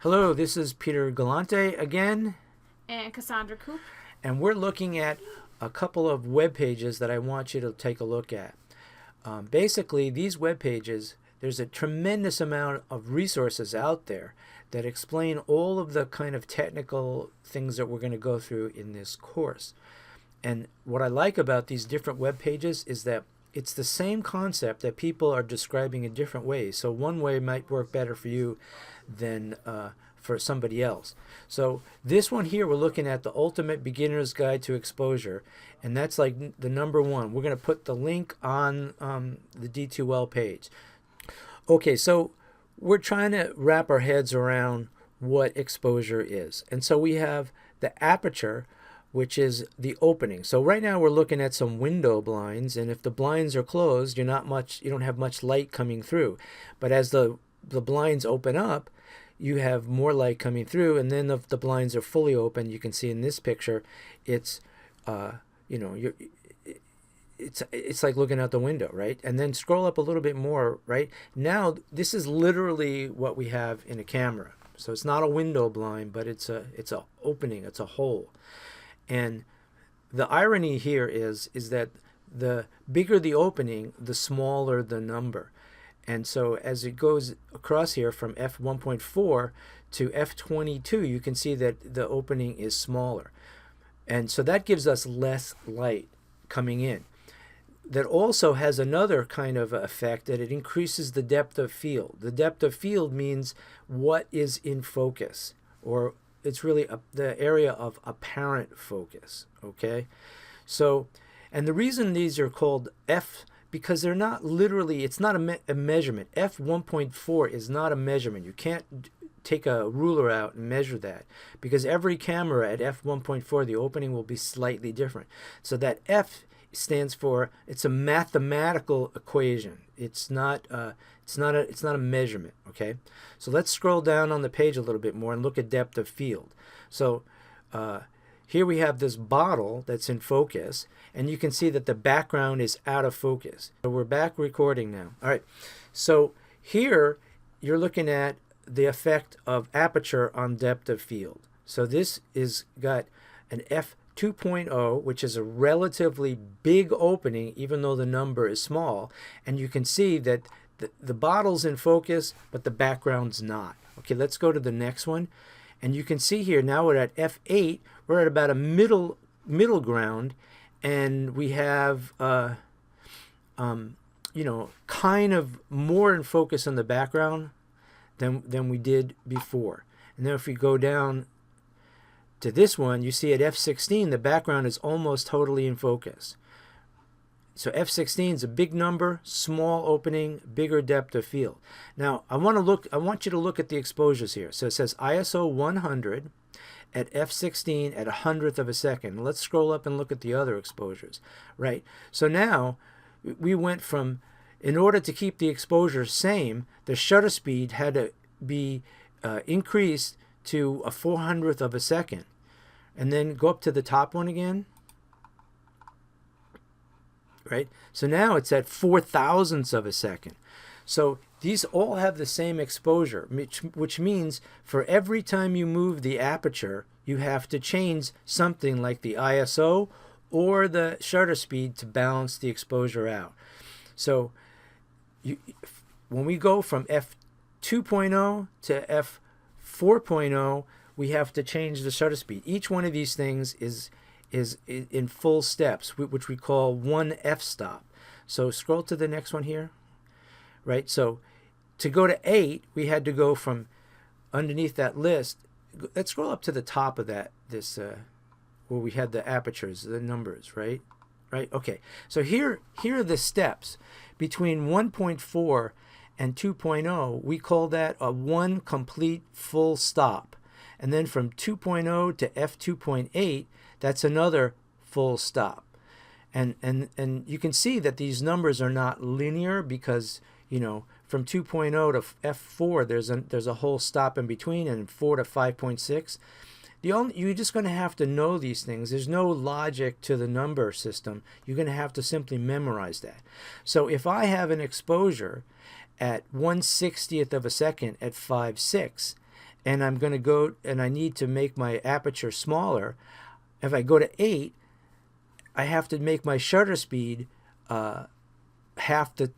Hello, this is Peter Galante again, And Cassandra Coop. and we're looking at a couple of web pages that I want you to take a look at. Basically, these web pages, there's a tremendous amount of resources out there that explain all of the kind of technical things that we're going to go through in this course. And what I like about these different web pages is that it's the same concept that people are describing in different ways. So one way might work better for you than for somebody else. So this one here, we're looking at the Ultimate Beginner's Guide to Exposure, and that's like the number one. We're going to put the link on the D2L page. Okay, so we're trying to wrap our heads around what exposure is. And so we have the aperture, which is the opening. So right now we're looking at some window blinds, and if the blinds are closed, you don't have much light coming through. But as the blinds open up, you have more light coming through, and then if the blinds are fully open, you can see in this picture, it's it's like looking out the window, right? And then scroll up a little bit more, right? Now this is literally what we have in a camera. So it's not a window blind, but it's a opening, it's a hole. And the irony here is that the bigger the opening, the smaller the number. And so as it goes across here from f1.4 to f22, you can see that the opening is smaller. And so that gives us less light coming in. That also has another kind of effect, that it increases the depth of field. The depth of field means what is in focus, or it's really the area of apparent focus, okay? So, and the reason these are called F, because they're not literally, it's not a measurement. F1.4 is not a measurement. You can't take a ruler out and measure that, because every camera at F1.4, the opening will be slightly different. So that F stands for, it's a mathematical equation. It's not a measurement, okay? So let's scroll down on the page a little bit more and look at depth of field. So here we have this bottle that's in focus, and you can see that the background is out of focus. So we're back recording now. All right, so here you're looking at the effect of aperture on depth of field. So this is got an f2.0, which is a relatively big opening, even though the number is small. And you can see that the bottle's in focus, but the background's not. Okay, let's go to the next one. And you can see here, now we're at f8. We're at about a middle ground, and we have, kind of more in focus on the background than we did before. And then if we go down to this one, you see at f16 the background is almost totally in focus. So f16 is a big number, small opening, bigger depth of field. Now I want you to look at the exposures here. So it says ISO 100 at f16 at 100th of a second. Let's scroll up and look at the other exposures, right? So now we went from, in order to keep the exposure same, the shutter speed had to be increased to a 400th of a second. And then go up to the top one again, right? So now it's at 4,000ths of a second. So these all have the same exposure, which means for every time you move the aperture, you have to change something like the ISO or the shutter speed to balance the exposure out. So when we go from f2.0 to f4.0, we have to change the shutter speed. Each one of these things is in full steps, which we call one f-stop. So scroll to the next one here, right? So to go to 8, we had to go from underneath that list. Let's scroll up to the top of that, where we had the apertures, the numbers, right? Right? Okay. So here are the steps between 1.4 and 2.0. We call that a one complete full stop. And then from 2.0 to f2.8, that's another full stop. And you can see that these numbers are not linear, because, from 2.0 to f4, there's a whole stop in between, and 4 to 5.6. You're just going to have to know these things. There's no logic to the number system. You're going to have to simply memorize that. So if I have an exposure at 1/60th of a second at 5.6, and I'm going to go and I need to make my aperture smaller, if I go to 8, I have to make my shutter speed half the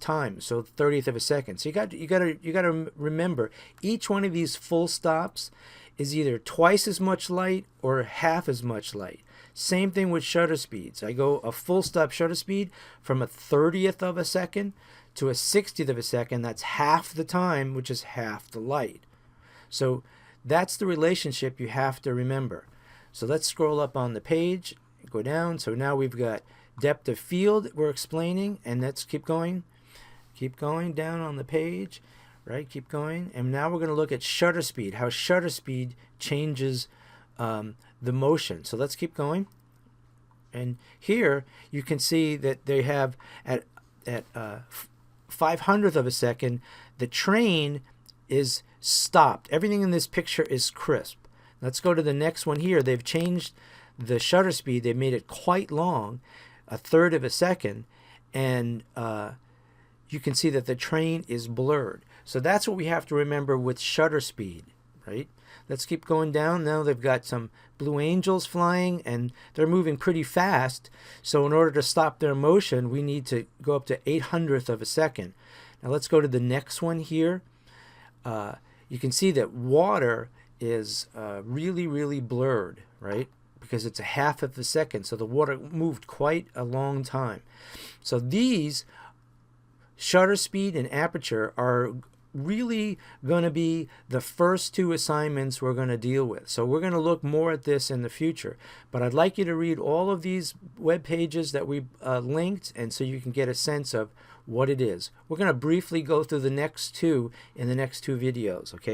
time, so 30th of a second. So you got to remember, each one of these full stops is either twice as much light or half as much light. Same thing with shutter speeds. I go a full stop shutter speed from a 30th of a second to a 60th of a second. That's half the time, which is half the light. So that's the relationship you have to remember. So let's scroll up on the page, go down. So now we've got depth of field we're explaining, and let's keep going down on the page, right? Keep going, and now we're going to look at shutter speed, how shutter speed changes the motion. So let's keep going, and here you can see that they have at 500th of a second, the train is stopped. Everything in this picture is crisp. Let's go to the next one here. They've changed the shutter speed. They made it quite long, a third of a second, and you can see that the train is blurred. So that's what we have to remember with shutter speed, right? Let's keep going down. Now they've got some blue angels flying, and they're moving pretty fast. So in order to stop their motion, we need to go up to 800th of a second. Now let's go to the next one here. You can see that water is really, really blurred, right? Because it's a half of a second. So the water moved quite a long time. So these shutter speed and aperture are really going to be the first two assignments we're going to deal with. So we're going to look more at this in the future. But I'd like you to read all of these web pages that we linked, and so you can get a sense of what it is. We're going to briefly go through the next two in the next two videos, okay?